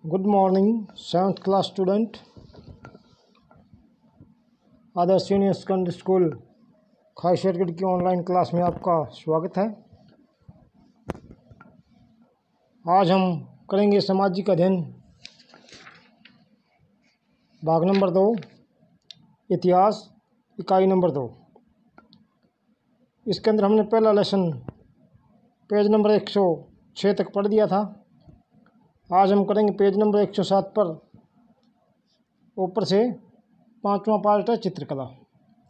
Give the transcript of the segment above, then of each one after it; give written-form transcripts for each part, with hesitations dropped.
Good morning 7th class student. Adarsh senior secondary school Khaishargarh की online class में आपका स्वागत है। आज हम करेंगे सामाजिक अध्ययन भाग नंबर 2, इतिहास इकाई नंबर 2। इसके अंदर हमने पहला लेसन पेज नंबर 106 तक पढ़ दिया था। आज हम करेंगे पेज नंबर 107 पर ऊपर से 5वां पार्ट है चित्रकला।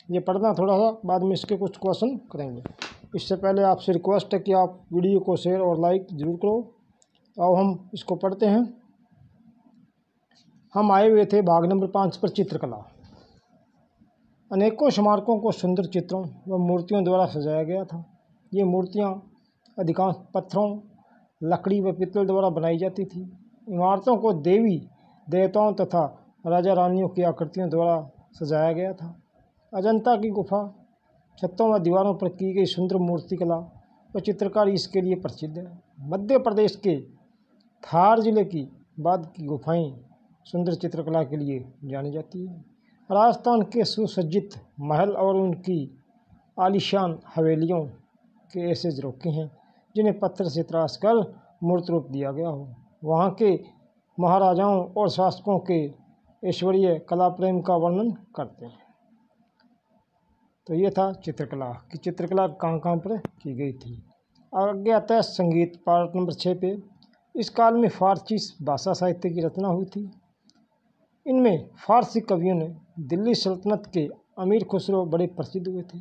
ये पढ़ना थोड़ा सा, बाद में इसके कुछ क्वेश्चन करेंगे। इससे पहले आपसे रिक्वेस्ट है कि आप वीडियो को शेयर और लाइक ज़रूर करो। और हम इसको पढ़ते हैं। हम आए हुए थे भाग नंबर 5 पर चित्रकला। अनेकों स्मारकों को सुंदर चित्रों व मूर्तियों द्वारा सजाया गया था। ये मूर्तियाँ अधिकांश पत्थरों, लकड़ी व पीतल द्वारा बनाई जाती थी। इमारतों को देवी देवताओं तथा राजा रानियों की आकृतियों द्वारा सजाया गया था। अजंता की गुफा छतों व दीवारों पर की गई सुंदर मूर्तिकला व चित्रकारी इसके लिए प्रसिद्ध है। मध्य प्रदेश के धार जिले की बाद की गुफाएं सुंदर चित्रकला के लिए जानी जाती है। राजस्थान के सुसज्जित महल और उनकी आलीशान हवेलियों के ऐसे झरोखे हैं जिन्हें पत्थर से तराश कर मूर्त रूप दिया गया हो। वहाँ के महाराजाओं और शासकों के ऐश्वर्य कला प्रेम का वर्णन करते हैं। तो ये था चित्रकला कि चित्रकला कहाँ कहाँ पर की गई थी। आगे आता है संगीत पार्ट नंबर 6 पे। इस काल में फारसी भाषा साहित्य की रचना हुई थी। इनमें फारसी कवियों ने दिल्ली सल्तनत के अमीर खुसरो बड़े प्रसिद्ध हुए थे।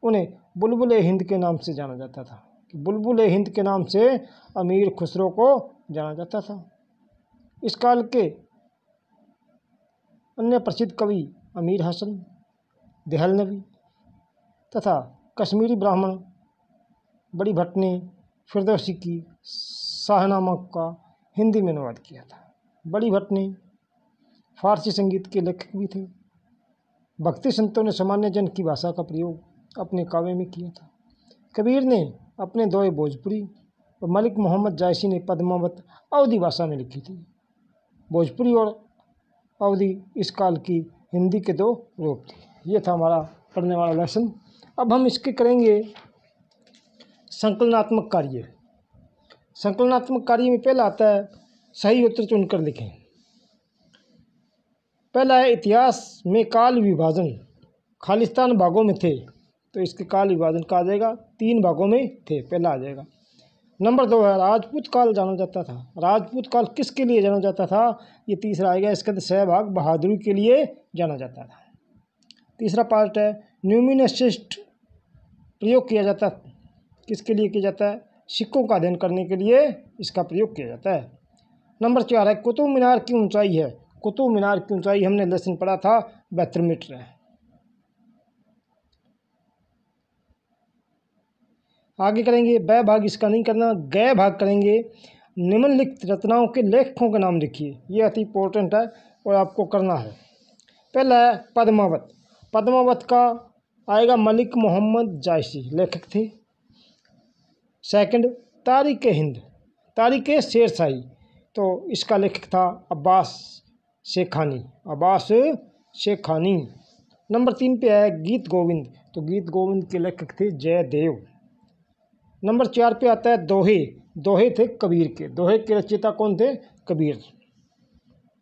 उन्हें बुलबुल हिंद के नाम से जाना जाता था। बुलबुल हिंद के नाम से अमीर खुसरो को जाना जाता था। इस काल के अन्य प्रसिद्ध कवि अमीर हसन, देहलवी तथा कश्मीरी ब्राह्मण बड़ी भट्ट ने फिरदौसी की शाहनामा का हिंदी में अनुवाद किया था। बड़ी भट्ट ने फारसी संगीत के लेखक भी थे। भक्ति संतों ने सामान्य जन की भाषा का प्रयोग अपने काव्य में किया था। कबीर ने अपने दोहे भोजपुरी और मलिक मोहम्मद जायसी ने पद्मावत अवधी भाषा में लिखी थी। भोजपुरी और अवधी इस काल की हिंदी के दो रूप थे। ये था हमारा पढ़ने वाला लेसन। अब हम इसके करेंगे संकलनात्मक कार्य। संकलनात्मक कार्य में पहला आता है सही उत्तर चुनकर लिखें। पहला है इतिहास में काल विभाजन खालिस्तान भागों में थे, तो इसके काल विभाजन कहा जाएगा 3 भागों में थे, पहला आ जाएगा। नंबर 2 है राजपूत काल जाना जाता था। राजपूत काल किसके लिए जाना जाता था, ये तीसरा आएगा। इसके अंदर सहभाग बहादुरी के लिए जाना जाता था। तीसरा पार्ट है न्यूमिनेसिस्ट प्रयोग किया जाता, किसके लिए किया जाता है, सिक्कों का अध्ययन करने के लिए इसका प्रयोग किया जाता है। नंबर 4 है कुतुब मीनार की ऊंचाई है। कुतुब मीनार की ऊंचाई हमने लेसन पढ़ा था 72 मीटर है। आगे करेंगे ब भाग, इसका नहीं करना, ग भाग करेंगे। निम्नलिखित रचनाओं के लेखकों के नाम लिखिए। ये अति इम्पोर्टेंट है और आपको करना है। पहला है पद्मावत। पद्मावत का आएगा मलिक मोहम्मद जायसी, लेखक थे। सेकंड तारिक हिंद, तारिक शेरशाही, तो इसका लेखक था अब्बास शेखानी, अब्बास शेखानी। नंबर 3 पे है गीत गोविंद, तो गीत गोविंद के लेखक थे जयदेव। नंबर 4 पे आता है दोहे। दोहे थे कबीर के, दोहे के रचयिता कौन थे, कबीर।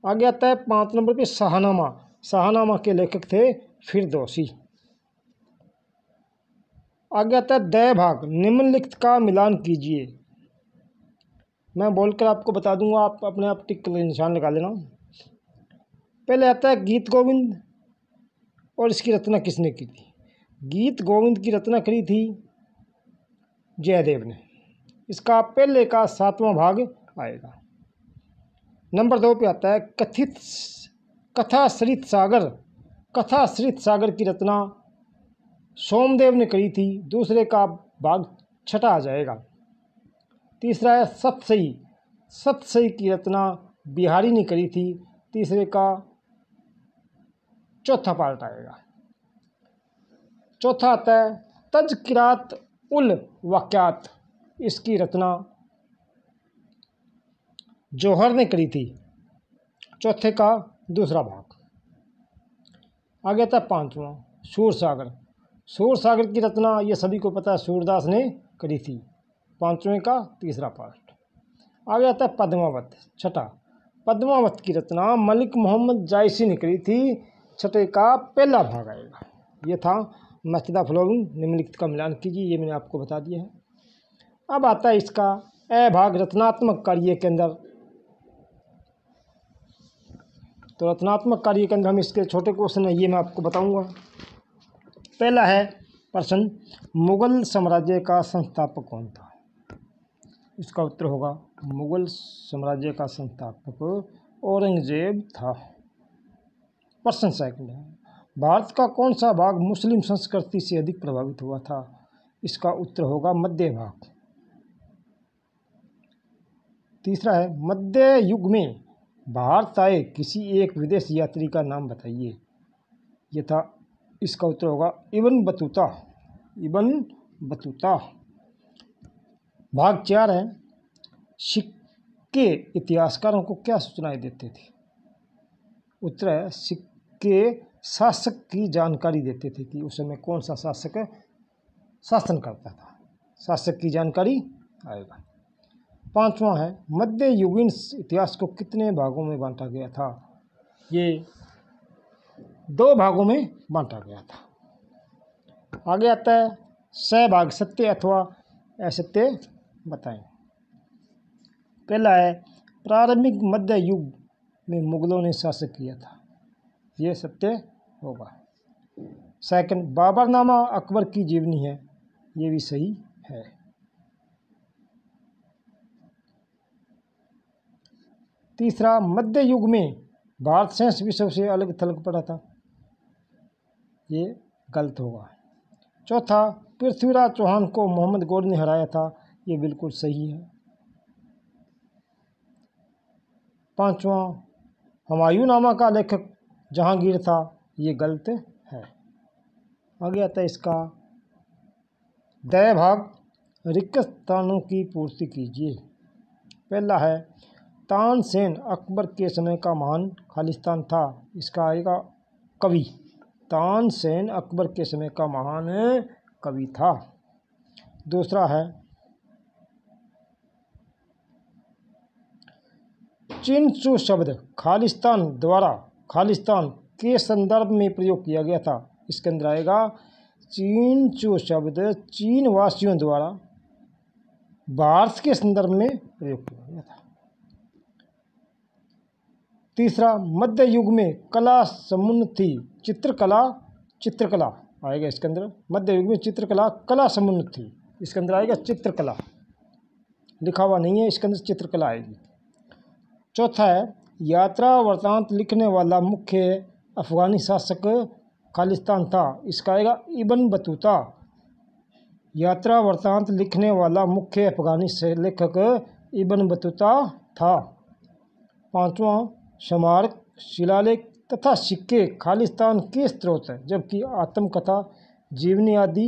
आगे आता है 5 नंबर पे शाहनामा। शाहनामा के लेखक थे फिरदौसी। आगे आता है द भाग, निम्नलिखित का मिलान कीजिए। मैं बोलकर आपको बता दूंगा, आप अपने आप टिक के निशान लगा लेना। पहले आता है गीत गोविंद और इसकी रचना किसने की थी। गीत गोविंद की रचना करी थी जयदेव ने। इसका पहले का 7वां भाग आएगा। नंबर 2 पे आता है कथित कथाश्रित सागर। कथाश्रित सागर की रचना सोमदेव ने करी थी। दूसरे का भाग 6 आ जाएगा। तीसरा है सतसई। सतसई की रचना बिहारी ने करी थी। तीसरे का 4था पार्ट आएगा। चौथा आता है तज़किरात उल वाक़यात। इसकी रचना जौहर ने करी थी। चौथे का दूसरा भाग। आगे था पांचवा सूरसागर। सूरसागर की रचना ये सभी को पता है सूरदास ने करी थी। पांचवें का तीसरा पार्ट। आगे आता है पद्मावत। छठा, पद्मावत की रचना मलिक मोहम्मद जायसी ने करी थी। छठे का पहला भाग आएगा। ये था मस्जिदा फ्लोविंग निम्नलिखित का मिलान कीजिए, ये मैंने आपको बता दिया है। अब आता है इसका ए भाग रचनात्मक कार्य के अंदर। तो रचनात्मक कार्य के अंदर हम इसके छोटे क्वेश्चन है ये मैं आपको बताऊंगा। पहला है प्रश्न, मुगल साम्राज्य का संस्थापक कौन था? इसका उत्तर होगा मुगल साम्राज्य का संस्थापक औरंगजेब था। प्रश्न सेकंड है, भारत का कौन सा भाग मुस्लिम संस्कृति से अधिक प्रभावित हुआ था? इसका उत्तर होगा मध्य भाग। तीसरा है, मध्य युग में भारत आए किसी एक विदेशी यात्री का नाम बताइए। ये था, इसका उत्तर होगा इब्न बतूता। Ibn Battuta. भाग 4 है, सिक्के इतिहासकारों को क्या सूचनाएं देते थे? उत्तर है, सिक्के शासक की जानकारी देते थे कि उस समय कौन सा शासक शासन करता था। शासक की जानकारी आएगा। पांचवा है, मध्य युगीन इतिहास को कितने भागों में बांटा गया था? ये 2 भागों में बांटा गया था। आगे आता है सहभाग, सत्य अथवा असत्य बताएं। पहला है, प्रारंभिक मध्य युग में मुगलों ने शासन किया था। ये सत्य होगा। सेकंड, बाबरनामा अकबर की जीवनी है। ये भी सही है। तीसरा, मध्य युग में भारत शेष विश्व से अलग थलग पड़ा था। ये गलत होगा। चौथा, पृथ्वीराज चौहान को मोहम्मद गौरी ने हराया था। ये बिल्कुल सही है। पांचवा, हुमायूंनामा का लेखक जहांगीर था। ये गलत है। आगे आता है इसका दया भाग, रिक्त स्थानों की पूर्ति कीजिए। पहला है, तानसेन अकबर के समय का महान खालिस्तान था। इसका आएगा कवि। तानसेन अकबर के समय का महान कवि था। दूसरा है, चिनचू शब्द खालिस्तान के संदर्भ में प्रयोग किया गया था। इसके अंदर आएगा चिनचू शब्द चीन वासियों द्वारा भारत के संदर्भ में प्रयोग किया गया था। तीसरा, मध्य युग में कला समुन्न थी। चित्रकला आएगा इसके अंदर। मध्य युग में चित्रकला कला समुन्न थी। इसके अंदर आएगा चित्रकला, लिखा हुआ नहीं है, इसके अंदर चित्रकला आएगी। चौथा है, यात्रा वृत्तांत लिखने वाला मुख्य अफगानी शासक खालिस्तान था। इसका आएगा इब्न बतूता। यात्रा वृत्तांत लिखने वाला मुख्य अफगानी लेखक इब्न बतूता था। पांचवा, स्मारक, शिलालेख तथा सिक्के खालिस्तान के स्रोत है, जबकि आत्मकथा, जीवनी आदि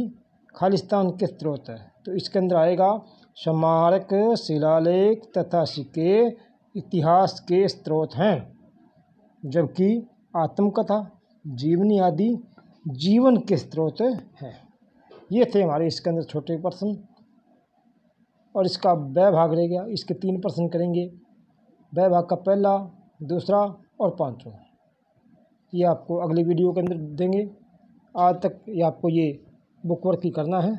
खालिस्तान के स्रोत है। तो इसके अंदर आएगा स्मारक, शिलालेख तथा सिक्के इतिहास के स्रोत हैं, जबकि आत्मकथा, जीवनी आदि जीवन के स्रोत हैं। ये थे हमारे इसके अंदर छोटे प्रश्न। और इसका ब भाग रह गया। इसके 3 प्रश्न करेंगे। ब भाग का पहला, दूसरा और पांचवा। ये आपको अगली वीडियो के अंदर देंगे। आज तक ये आपको ये बुक वर्क ही करना है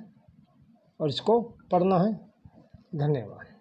और इसको पढ़ना है। धन्यवाद।